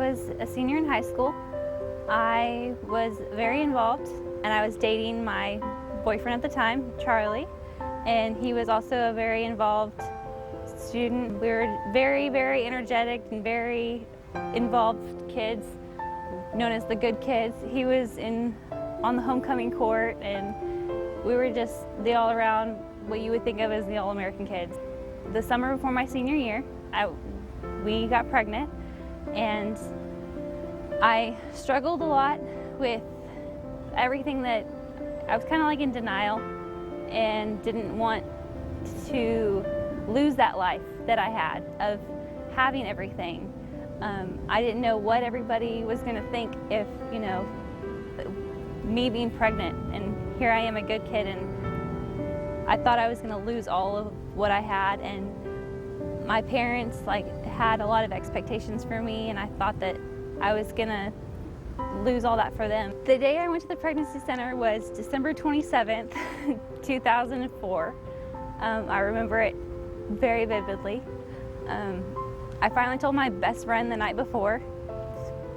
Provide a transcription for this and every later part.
was a senior in high school, I was very involved, and I was dating my boyfriend at the time, Charlie, and he was also a very involved student. We were very, very energetic and very involved kids, known as the good kids. He was on the homecoming court, and we were just the all-around, what you would think of as the all-American kids. The summer before my senior year, we got pregnant, and I struggled a lot with everything. That I was kind of like in denial and didn't want to lose that life that I had of having everything. I didn't know what everybody was going to think if, me being pregnant, and here I am, a good kid, and I thought I was going to lose all of what I had. And my parents had a lot of expectations for me, and I thought that I was going to lose all that for them. The day I went to the pregnancy center was December 27th, 2004. I remember it very vividly. I finally told my best friend the night before,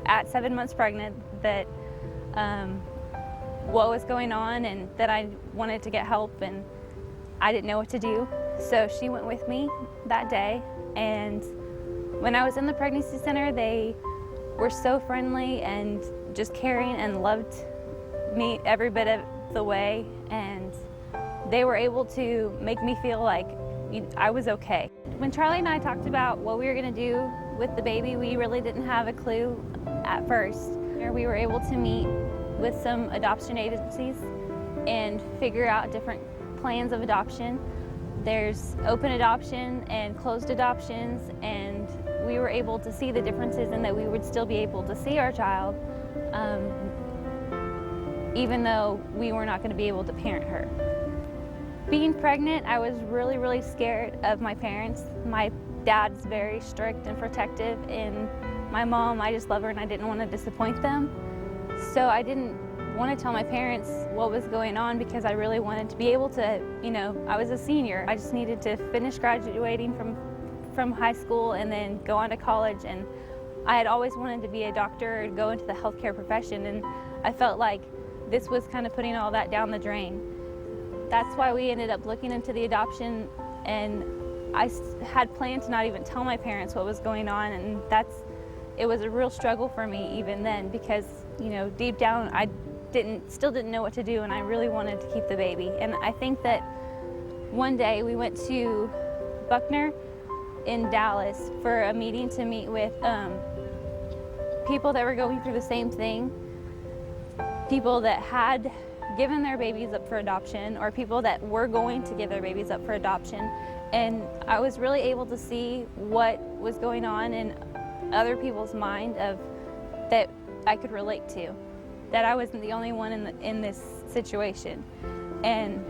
at 7 months pregnant, that what was going on and that I wanted to get help, and I didn't know what to do. So she went with me that day, and when I was in the pregnancy center, they were so friendly and just caring and loved me every bit of the way, and they were able to make me feel like I was okay. When Charlie and I talked about what we were going to do with the baby, we really didn't have a clue at first. We were able to meet with some adoption agencies and figure out different plans of adoption. There's open adoption and closed adoptions, and we were able to see the differences, and that we would still be able to see our child even though we were not going to be able to parent her. Being pregnant, I was really, really scared of my parents. My dad's very strict and protective, and my mom, I just love her and I didn't want to disappoint them. So I didn't want to tell my parents what was going on, because I really wanted to be able to, I was a senior. I just needed to finish graduating from high school and then go on to college, and I had always wanted to be a doctor and go into the healthcare profession, and I felt like this was kind of putting all that down the drain. That's why we ended up looking into the adoption, and I had planned to not even tell my parents what was going on, and it was a real struggle for me even then, because deep down I still didn't know what to do, and I really wanted to keep the baby. And I think that one day we went to Buckner in Dallas for a meeting to meet with people that were going through the same thing, people that had given their babies up for adoption, or people that were going to give their babies up for adoption. And I was really able to see what was going on in other people's mind that I could relate to, that I wasn't the only one in this situation. And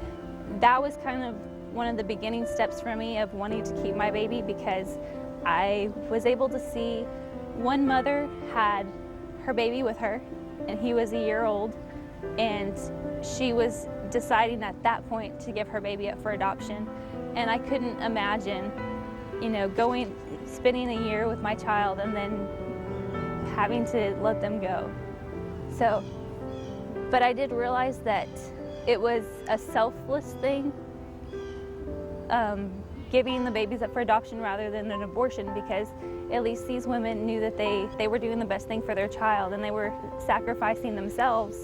that was kind of one of the beginning steps for me of wanting to keep my baby, because I was able to see one mother had her baby with her, and he was a year old, and she was deciding at that point to give her baby up for adoption. And I couldn't imagine, spending a year with my child and then having to let them go. So, but I did realize that it was a selfless thing, giving the babies up for adoption rather than an abortion, because at least these women knew that they were doing the best thing for their child, and they were sacrificing themselves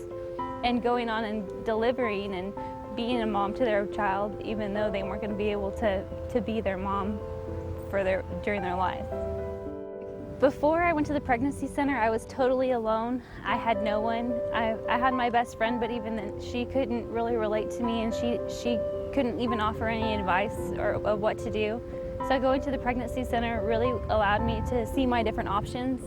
and going on and delivering and being a mom to their child, even though they weren't going to be able to be their mom during their life. Before I went to the pregnancy center, I was totally alone. I had no one. I had my best friend, but even then she couldn't really relate to me, and she couldn't even offer any advice of what to do. So going to the pregnancy center really allowed me to see my different options,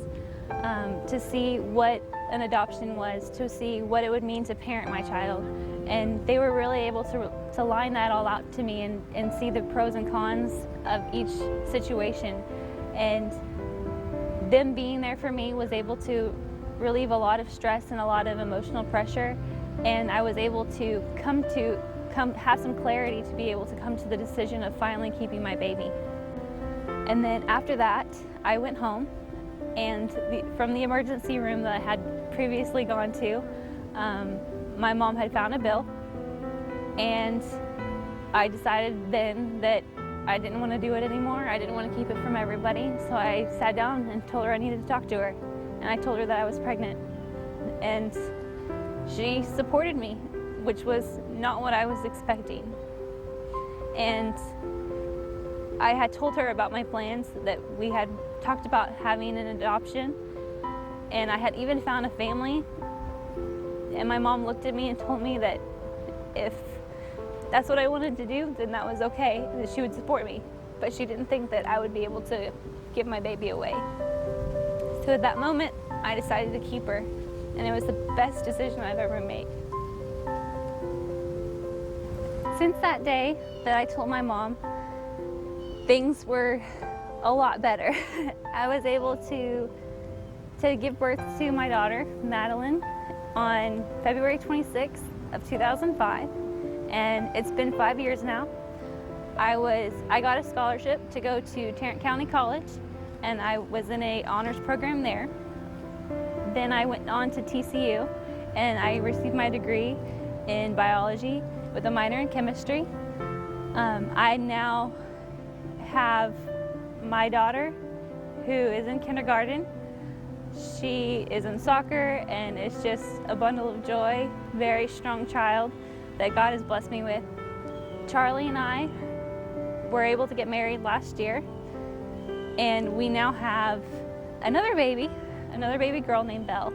to see what an adoption was, to see what it would mean to parent my child. And they were really able to line that all out to me and see the pros and cons of each situation. And them being there for me was able to relieve a lot of stress and a lot of emotional pressure, and I was able to have some clarity to be able to come to the decision of finally keeping my baby. And then after that, I went home, and from the emergency room that I had previously gone to, my mom had found a bill, and I decided then that I didn't want to do it anymore. I didn't want to keep it from everybody, so I sat down and told her I needed to talk to her, and I told her that I was pregnant, and she supported me, which was not what I was expecting. And I had told her about my plans, that we had talked about having an adoption, and I had even found a family. And my mom looked at me and told me that if that's what I wanted to do, then that was okay, that she would support me. But she didn't think that I would be able to give my baby away. So at that moment, I decided to keep her, and it was the best decision I've ever made. Since that day that I told my mom, things were a lot better. I was able to give birth to my daughter, Madeline, on February 26th of 2005, and it's been 5 years now. I got a scholarship to go to Tarrant County College, and I was in an honors program there. Then I went on to TCU, and I received my degree in biology with a minor in chemistry. I now have my daughter, who is in kindergarten. She is in soccer, and it's just a bundle of joy, very strong child that God has blessed me with. Charlie and I were able to get married last year, and we now have another baby girl named Belle.